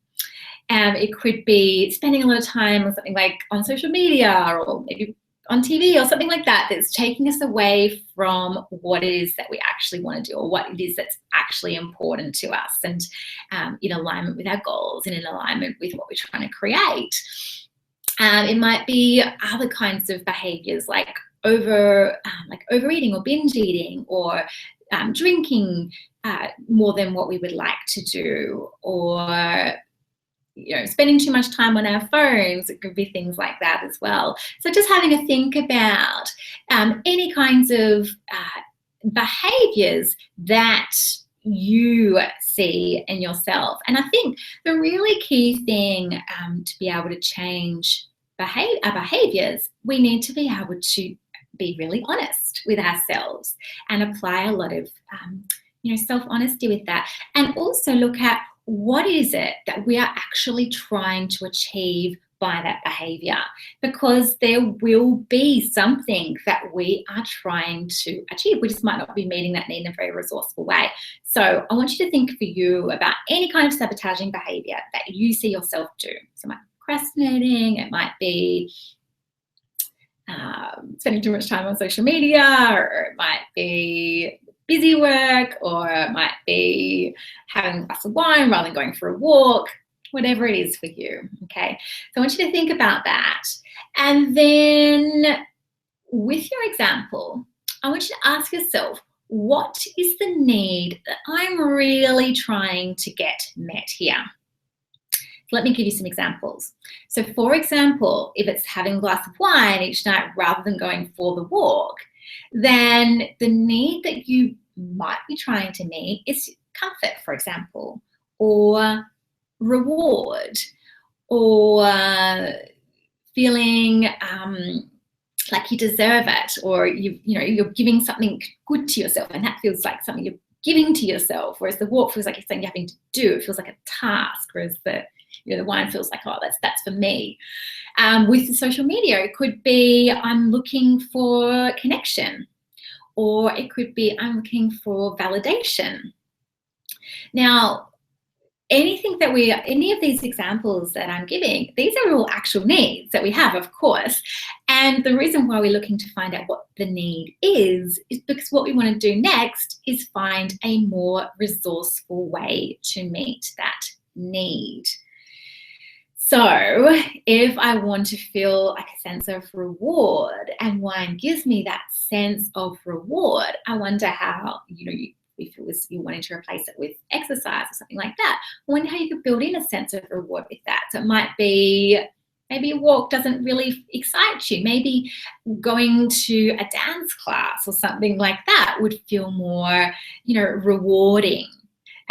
Speaker 1: It could be spending a lot of time on something like on social media or maybe on TV or something like that, that's taking us away from what it is that we actually want to do, or what it is that's actually important to us, and in alignment with our goals and in alignment with what we're trying to create. It might be other kinds of behaviors like overeating or binge eating, or drinking more than what we would like to do, or spending too much time on our phones. It could be things like that as well. So just having a think about any kinds of behaviors that you see in yourself. And I think the really key thing to be able to change our behaviors, we need to be able to be really honest with ourselves and apply a lot of self-honesty with that, and also look at what is it that we are actually trying to achieve by that behavior, because there will be something that we are trying to achieve. We just might not be meeting that need in a very resourceful way. So I want you to think for you about any kind of sabotaging behavior that you see yourself do. So it might be procrastinating, it might be spending too much time on social media, or it might be busy work, or it might be having a glass of wine rather than going for a walk, whatever it is for you, okay? So I want you to think about that. And then with your example, I want you to ask yourself, what is the need that I'm really trying to get met here? Let me give you some examples. So for example, if it's having a glass of wine each night rather than going for the walk, then the need that you might be trying to meet is comfort, for example, or reward, or feeling like you deserve it, or you're giving something good to yourself, and that feels like something you're giving to yourself, whereas the walk feels like it's something you're having to do. It feels like a task, whereas the wine feels like, oh, that's for me. With the social media, it could be I'm looking for connection, or it could be I'm looking for validation. Now, any of these examples that I'm giving, these are all actual needs that we have, of course. And the reason why we're looking to find out what the need is because what we want to do next is find a more resourceful way to meet that need. So if I want to feel like a sense of reward, and wine gives me that sense of reward, I wonder how, if it was you wanting to replace it with exercise or something like that, I wonder how you could build in a sense of reward with that. So it might be, maybe a walk doesn't really excite you. Maybe going to a dance class or something like that would feel more, rewarding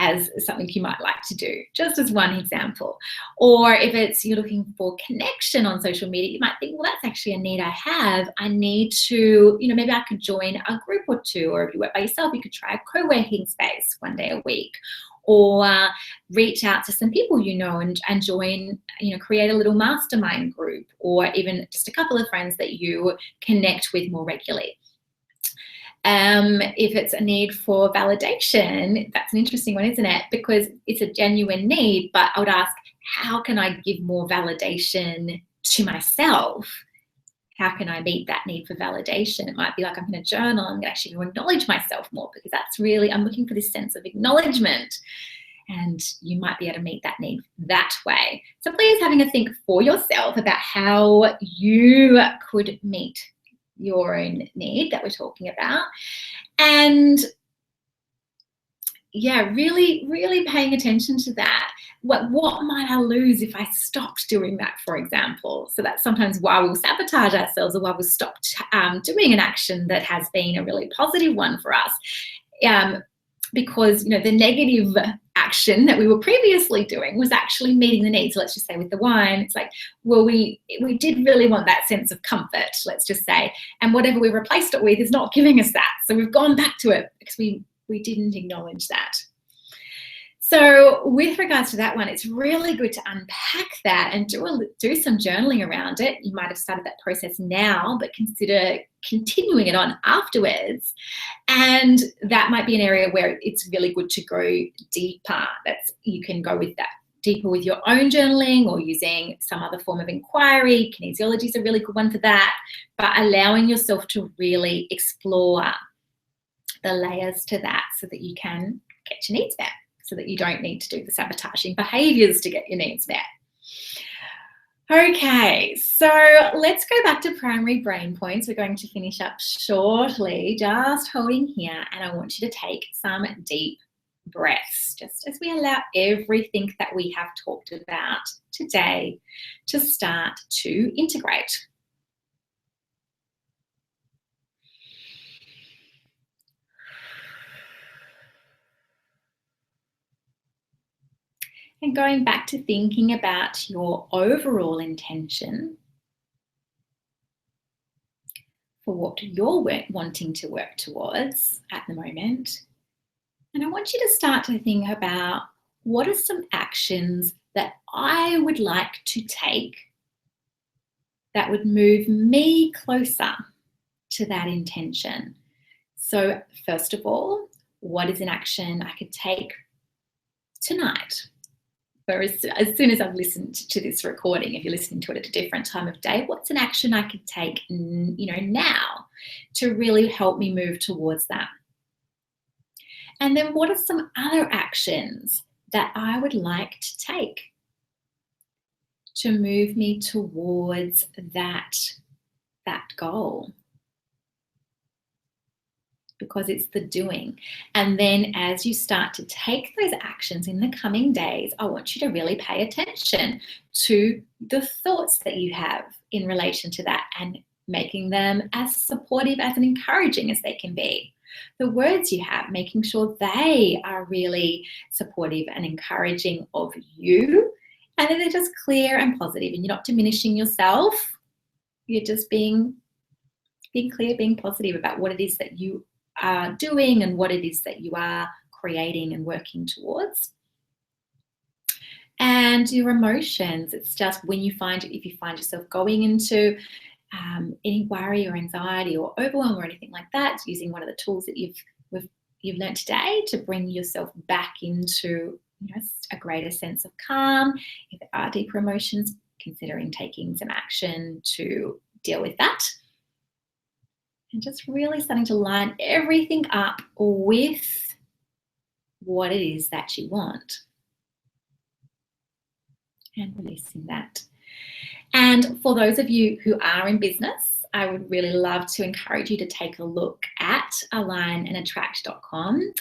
Speaker 1: as something you might like to do, just as one example. Or if it's you're looking for connection on social media, you might think, well, that's actually a need I have. I need to, maybe I could join a group or two, or if you work by yourself, you could try a co-working space one day a week, or reach out to some people and join, create a little mastermind group, or even just a couple of friends that you connect with more regularly. If it's a need for validation, that's an interesting one, isn't it? Because it's a genuine need, but I would ask, how can I give more validation to myself? How can I meet that need for validation? It might be like I'm going to journal, I'm actually going to acknowledge myself more, because that's really, I'm looking for this sense of acknowledgement. And you might be able to meet that need that way. So please having a think for yourself about how you could meet your own need that we're talking about. And yeah, really, really paying attention to that. What might I lose if I stopped doing that, for example? So that's sometimes why we'll sabotage ourselves, or why we'll stop doing an action that has been a really positive one for us. Because the negative action that we were previously doing was actually meeting the need. So let's just say with the wine, it's like, well, we did really want that sense of comfort, let's just say, and whatever we replaced it with is not giving us that. So we've gone back to it because we didn't acknowledge that. So with regards to that one, it's really good to unpack that and do some journaling around it. You might have started that process now, but consider continuing it on afterwards. And that might be an area where it's really good to go deeper. You can go with that deeper with your own journaling, or using some other form of inquiry. Kinesiology is a really good one for that, but allowing yourself to really explore the layers to that so that you can get your needs met, so that you don't need to do the sabotaging behaviors to get your needs met. Okay, so let's go back to primary brain points. We're going to finish up shortly, just holding here, and I want you to take some deep breaths, just as we allow everything that we have talked about today to start to integrate. And going back to thinking about your overall intention for what you're wanting to work towards at the moment. And I want you to start to think about, what are some actions that I would like to take that would move me closer to that intention? So first of all, what is an action I could take tonight? As soon as I've listened to this recording, if you're listening to it at a different time of day, what's an action I could take, now to really help me move towards that? And then what are some other actions that I would like to take to move me towards that goal? Because it's the doing. And then as you start to take those actions in the coming days, I want you to really pay attention to the thoughts that you have in relation to that, and making them as supportive, as encouraging as they can be. The words you have, making sure they are really supportive and encouraging of you, and then they're just clear and positive, and you're not diminishing yourself. You're just being clear, being positive about what it is that you are doing and what it is that you are creating and working towards. And your emotions, it's just when you if you find yourself going into any worry or anxiety or overwhelm or anything like that, it's using one of the tools that you've learned today to bring yourself back into a greater sense of calm. If there are deeper emotions, considering taking some action to deal with that. And just really starting to line everything up with what it is that you want. And releasing that. And for those of you who are in business, I would really love to encourage you to take a look at alignandattract.com.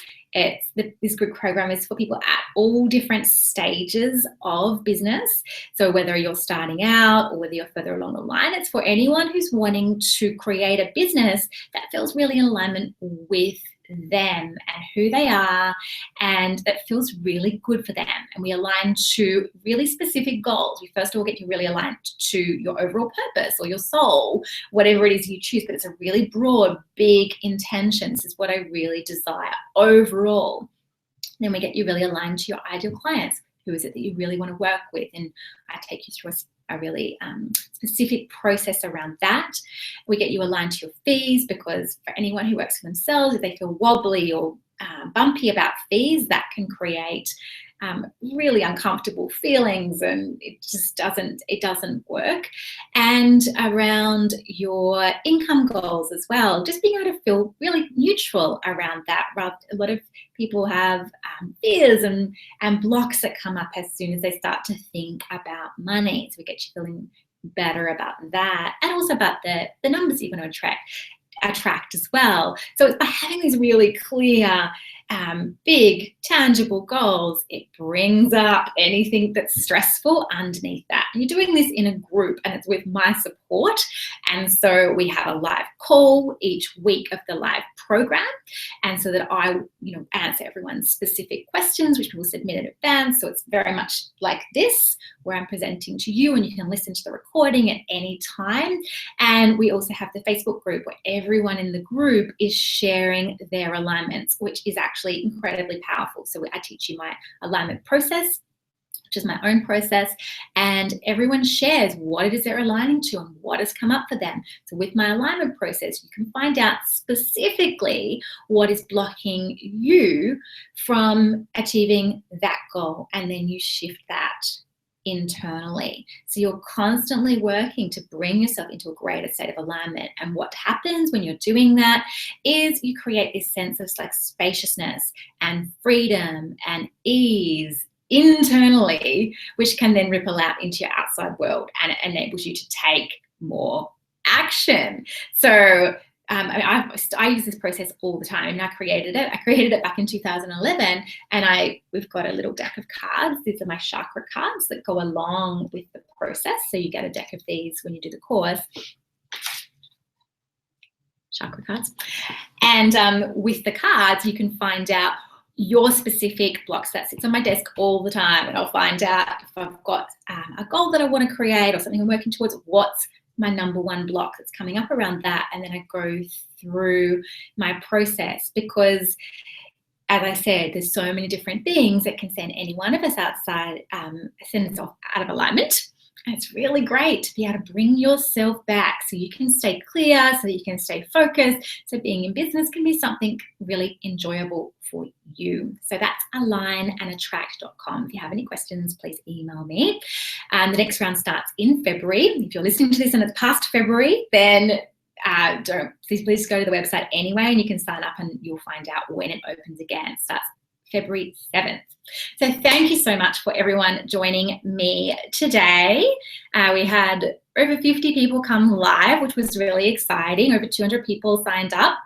Speaker 1: This group program is for people at all different stages of business. So whether you're starting out or whether you're further along the line, it's for anyone who's wanting to create a business that feels really in alignment with them and who they are, and that feels really good for them. And we align to really specific goals. We first of all get you really aligned to your overall purpose or your soul, whatever it is you choose, but it's a really broad, big intention. This is what I really desire overall. Then we get you really aligned to your ideal clients. Who is it that you really want to work with? And I take you through a really specific process around that. We get you aligned to your fees, because for anyone who works for themselves, if they feel wobbly or bumpy about fees, that can create really uncomfortable feelings, and it just doesn't work. And around your income goals as well, just being able to feel really neutral around that. A lot of people have fears and blocks that come up as soon as they start to think about money. So we get you feeling better about that, and also about the numbers you're going to attract as well. So it's by having these really clear, big, tangible goals, it brings up anything that's stressful underneath that. And you're doing this in a group, and it's with my support. And so we have a live call each week of the live program, and so that I answer everyone's specific questions, which people submit in advance. So it's very much like this, where I'm presenting to you, and you can listen to the recording at any time. And we also have the Facebook group, where everyone in the group is sharing their alignments, which is actually incredibly powerful. So I teach you my alignment process, which is my own process, and everyone shares what it is they're aligning to and what has come up for them. So with my alignment process, you can find out specifically what is blocking you from achieving that goal, and then you shift that internally. So you're constantly working to bring yourself into a greater state of alignment. And what happens when you're doing that is you create this sense of like spaciousness and freedom and ease internally, which can then ripple out into your outside world, and it enables you to take more action. So I use this process all the time, and I created it back in 2011, and we've got a little deck of cards. These are my chakra cards that go along with the process. So you get a deck of these when you do the course, chakra cards. And with the cards, you can find out your specific blocks. That sits on my desk all the time, and I'll find out if I've got a goal that I want to create or something I'm working towards, what's my number one block that's coming up around that. And then I go through my process, because as I said, there's so many different things that can send any one of us outside, send us off out of alignment. And it's really great to be able to bring yourself back so you can stay clear, so that you can stay focused. So being in business can be something really enjoyable for you. So that's alignandattract.com. If you have any questions, please email me. The next round starts in February. If you're listening to this and it's past February, then please go to the website anyway, and you can sign up and you'll find out when it opens again. It starts February 7th. So thank you so much for everyone joining me today. We had over 50 people come live, which was really exciting. Over 200 people signed up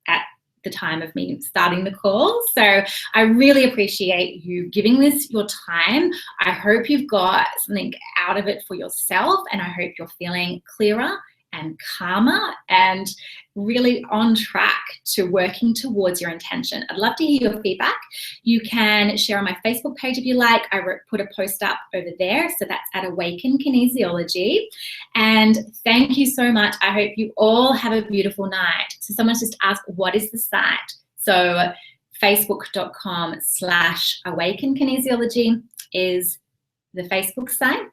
Speaker 1: at the time of me starting the call. So I really appreciate you giving this your time. I hope you've got something out of it for yourself, and I hope you're feeling clearer and calmer and really on track to working towards your intention. I'd love to hear your feedback. You can share on my Facebook page if you like. I put a post up over there, so that's at Awaken Kinesiology. And thank you so much. I hope you all have a beautiful night. So someone's just asked, what is the site? So facebook.com/Awaken Kinesiology is the Facebook site.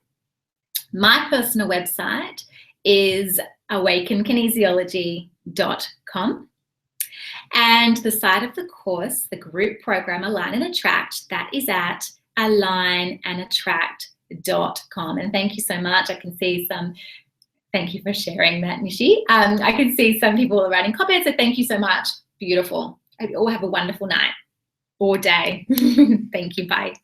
Speaker 1: My personal website is awakenkinesiology.com. And the site of the course, the group program Align and Attract, that is at alignandattract.com. And thank you so much. I can see some, thank you for sharing that, Nishi. I can see some people are writing comments, so thank you so much. Beautiful. I hope you all have a wonderful night or day. Thank you. Bye.